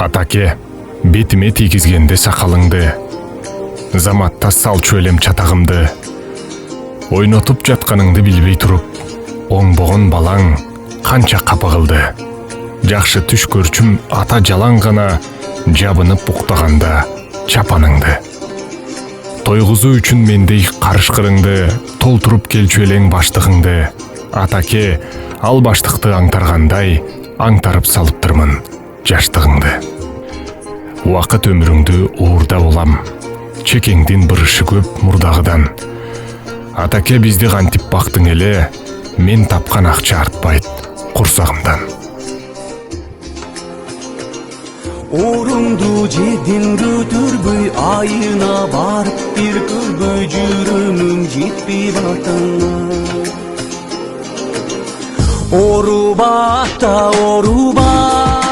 Атаке, бетиме тийгизгенде сакалыңды, заматта салчу элем чатагымды, ойнотуп жатканыңды билбей туруп, оңбогон балаң канча капа кылды. Жакшы түш көрчүм ата жалаң гана жабынып уктаганда чапаныңды. Тойгузуу үчүн мендей карышкырыңды, толтуруп келчү элең баштыгыңды. Атаке, ал баштыкты аңтаргандай, аңтарып салыптырмын жаштыгыңды. Убакыт өмүрүңдү уурда улам, чекеңдин бырышы көп мурдагыдан. Атаке, бизди кантип бактың эле, мен тапкан акча артпайт курсагымдан. Орунду жерден көтөрбөй, айына барып бир көрбөй, жүрөмүң жетпей бартыңа. Оруба ата, оруба.